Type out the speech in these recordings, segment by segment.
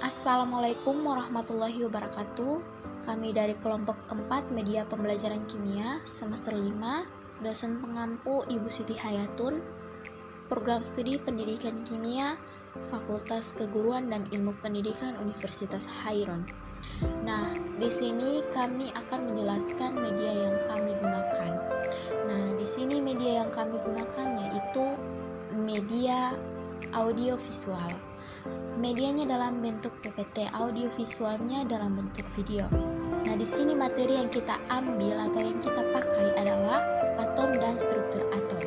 Assalamualaikum warahmatullahi wabarakatuh. Kami dari kelompok 4 Media Pembelajaran Kimia semester 5, dosen pengampu Ibu Siti Hayatun, program studi Pendidikan Kimia, Fakultas Keguruan dan Ilmu Pendidikan Universitas Hairon. Nah, di sini kami akan menjelaskan media yang kami gunakan. Nah, di sini media yang kami gunakan yaitu media audiovisual. Medianya dalam bentuk PPT, audiovisualnya dalam bentuk video. Nah, di sini materi yang kita ambil atau yang kita pakai adalah atom dan struktur atom.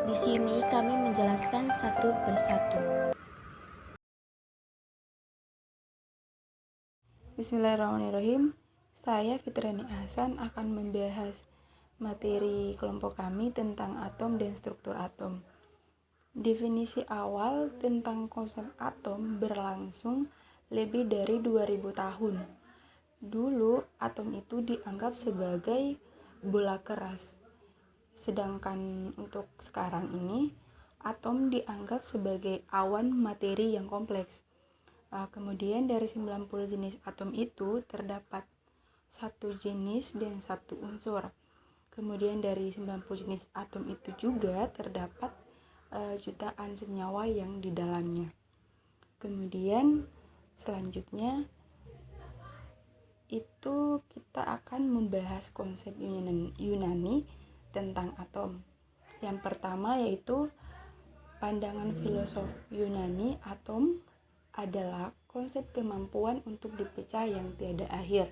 Di sini kami menjelaskan satu persatu. Bismillahirrahmanirrahim. Saya Fitrani Ahsan akan membahas materi kelompok kami tentang atom dan struktur atom. Definisi awal tentang konsep atom berlangsung lebih dari 2000 tahun. Dulu atom itu dianggap sebagai bola keras. Sedangkan untuk sekarang ini atom dianggap sebagai awan materi yang kompleks. Kemudian dari 90 jenis atom itu terdapat satu jenis dan satu unsur. Kemudian dari 90 jenis atom itu juga terdapat jutaan senyawa yang di dalamnya. Kemudian selanjutnya itu kita akan membahas konsep Yunani tentang atom. Yang pertama yaitu pandangan filosof Yunani, atom adalah konsep kemampuan untuk dipecah yang tiada akhir.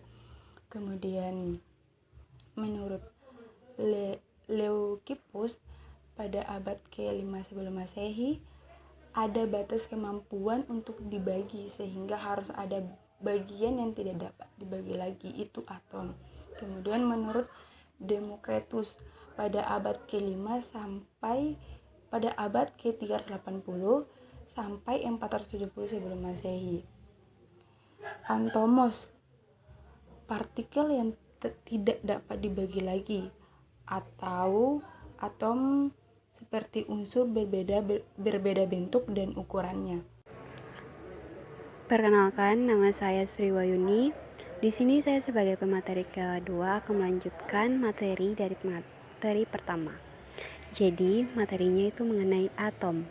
Kemudian menurut Leucippus pada abad ke-5 sebelum Masehi, ada batas kemampuan untuk dibagi sehingga harus ada bagian yang tidak dapat dibagi lagi, itu atom. Kemudian menurut Democritus pada abad ke-5 sampai pada abad ke-380 sampai 470 sebelum Masehi. Atomos, partikel yang tidak dapat dibagi lagi, atau atom seperti unsur berbeda bentuk dan ukurannya. Perkenalkan, nama saya Sri Wayuni. Di sini saya sebagai pemateri kedua akan melanjutkan materi dari materi pertama. Jadi, materinya itu mengenai atom.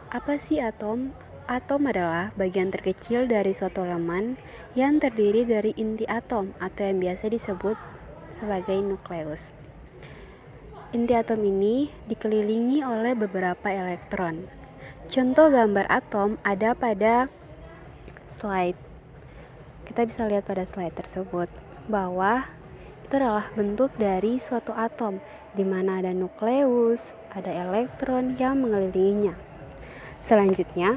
Apa sih atom? Atom adalah bagian terkecil dari suatu elemen yang terdiri dari inti atom atau yang biasa disebut sebagai nukleus. Inti atom ini dikelilingi oleh beberapa elektron. Contoh gambar atom ada pada slide. Kita bisa lihat pada slide tersebut bahwa itu adalah bentuk dari suatu atom di mana ada nukleus, ada elektron yang mengelilinginya. Selanjutnya,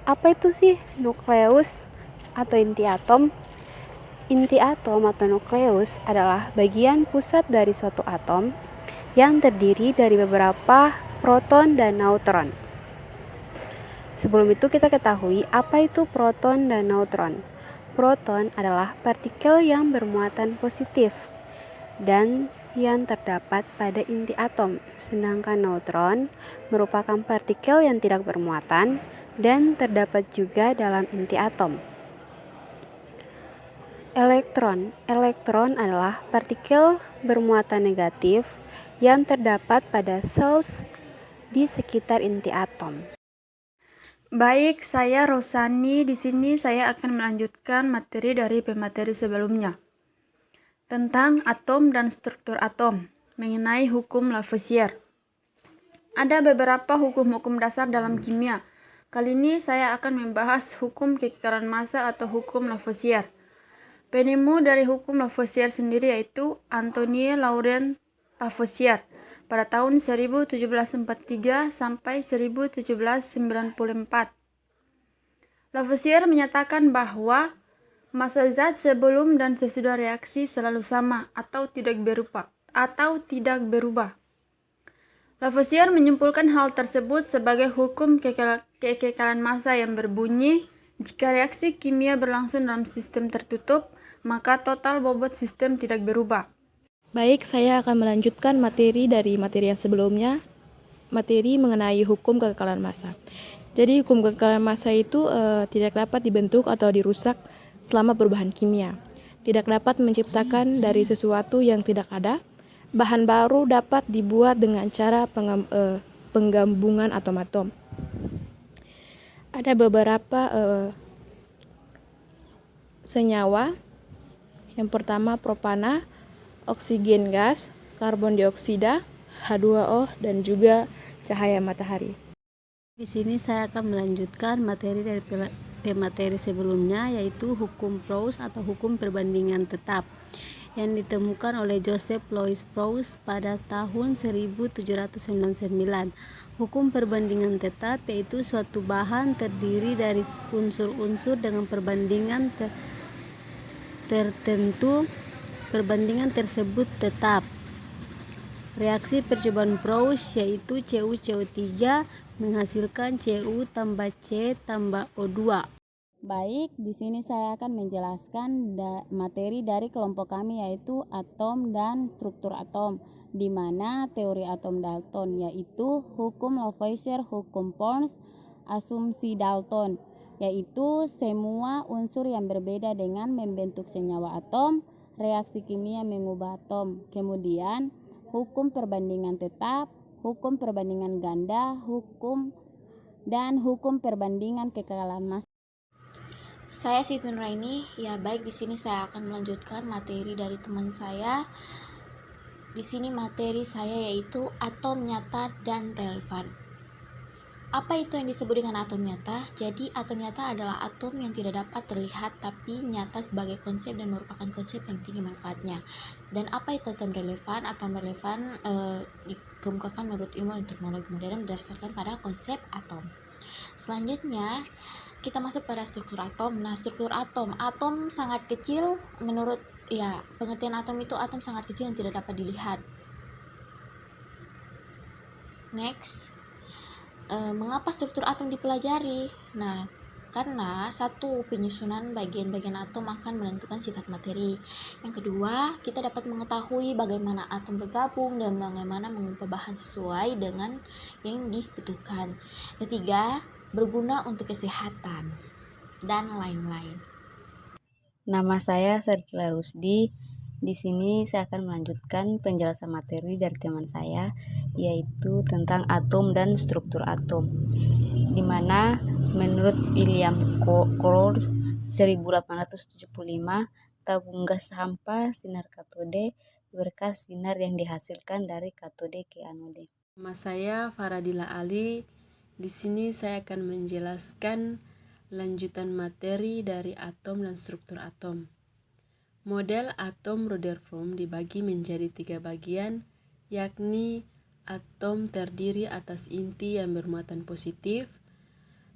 apa itu sih nukleus atau inti atom? Inti atom atau nukleus adalah bagian pusat dari suatu atom yang terdiri dari beberapa proton dan neutron. Sebelum itu kita ketahui apa itu proton dan neutron. Proton adalah partikel yang bermuatan positif dan yang terdapat pada inti atom, sedangkan neutron merupakan partikel yang tidak bermuatan dan terdapat juga dalam inti atom. Elektron adalah partikel bermuatan negatif yang terdapat pada sel di sekitar inti atom. Baik, saya Rosani. Di sini saya akan melanjutkan materi dari pemateri sebelumnya tentang atom dan struktur atom, mengenai hukum Lavoisier. Ada beberapa hukum-hukum dasar dalam kimia. Kali ini saya akan membahas hukum kekekalan massa atau hukum Lavoisier. Penemu dari hukum Lavoisier sendiri yaitu Antoine Laurent Lavoisier pada tahun 1743 sampai 1794. Lavoisier menyatakan bahwa massa zat sebelum dan sesudah reaksi selalu sama atau tidak berubah. Lavoisier menyimpulkan hal tersebut sebagai hukum kekekalan massa yang berbunyi, jika reaksi kimia berlangsung dalam sistem tertutup, maka total bobot sistem tidak berubah. Baik, saya akan melanjutkan materi dari materi yang sebelumnya, materi mengenai hukum kekekalan massa. Jadi hukum kekekalan massa itu tidak dapat dibentuk atau dirusak selama perubahan kimia. Tidak dapat menciptakan dari sesuatu yang tidak ada. Bahan baru dapat dibuat dengan cara penggabungan atom-atom. Ada beberapa senyawa. Yang pertama propana, oksigen gas, karbon dioksida, H2O, dan juga cahaya matahari. Di sini saya akan melanjutkan materi dari pemateri sebelumnya, yaitu hukum Proust atau hukum perbandingan tetap yang ditemukan oleh Joseph Louis Proust pada tahun 1799. Hukum perbandingan tetap yaitu suatu bahan terdiri dari unsur-unsur dengan perbandingan tertentu. Perbandingan tersebut tetap. Reaksi percobaan Proust yaitu CuCO3 menghasilkan Cu tambah C tambah O2. Baik, di sini saya akan menjelaskan materi dari kelompok kami, yaitu atom dan struktur atom, di mana teori atom Dalton yaitu hukum Lavoisier, hukum Porn, asumsi Dalton, yaitu semua unsur yang berbeda dengan membentuk senyawa atom, reaksi kimia mengubah atom. Kemudian hukum perbandingan tetap, hukum perbandingan ganda, hukum perbandingan kekekalan massa. Saya Siti Nuraini. Ya, baik, di sini saya akan melanjutkan materi dari teman saya. Di sini materi saya yaitu atom nyata dan relevan. Apa itu yang disebut dengan atom nyata? Jadi atom nyata adalah atom yang tidak dapat terlihat tapi nyata sebagai konsep dan merupakan konsep yang tinggi manfaatnya. Dan apa itu atom relevan? Atom relevan dikemukakan menurut ilmu dan teknologi modern berdasarkan pada konsep atom. Selanjutnya kita masuk pada struktur atom. Nah, struktur atom sangat kecil menurut pengertian atom itu atom sangat kecil yang tidak dapat dilihat. Next, mengapa struktur atom dipelajari? Nah, karena satu, penyusunan bagian-bagian atom akan menentukan sifat materi. Yang kedua, kita dapat mengetahui bagaimana atom bergabung dan bagaimana mengubah bahan sesuai dengan yang dibutuhkan. Ketiga, berguna untuk kesehatan dan lain-lain. Nama saya Serkila Rusdi. Di sini saya akan melanjutkan penjelasan materi dari teman saya, yaitu tentang atom dan struktur atom, di mana menurut William Crookes 1875, tabung gas hampa sinar katode berkas sinar yang dihasilkan dari katode ke anode. Nama saya Faradila Ali. Di sini saya akan menjelaskan lanjutan materi dari atom dan struktur atom. Model atom Rutherford dibagi menjadi 3 bagian, yakni atom terdiri atas inti yang bermuatan positif.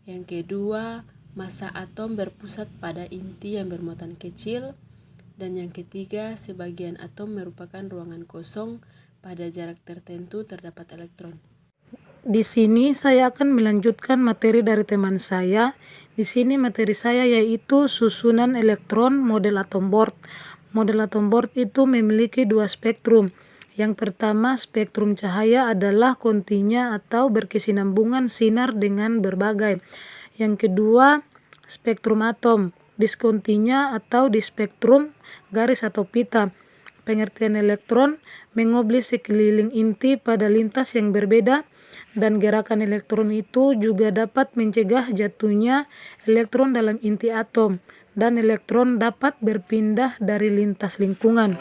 Yang kedua, massa atom berpusat pada inti yang bermuatan kecil. Dan yang ketiga, sebagian atom merupakan ruangan kosong, pada jarak tertentu terdapat elektron. Di sini saya akan melanjutkan materi dari teman saya. Di sini materi saya yaitu susunan elektron model atom Bohr. Model atom Bohr itu memiliki 2 spektrum. Yang pertama, spektrum cahaya adalah kontinya atau berkesinambungan sinar dengan berbagai. Yang kedua, spektrum atom, diskontinya atau di spektrum garis atau pita. Pengertian elektron mengoblis sekeliling inti pada lintas yang berbeda, dan gerakan elektron itu juga dapat mencegah jatuhnya elektron dalam inti atom, dan elektron dapat berpindah dari lintas lingkungan.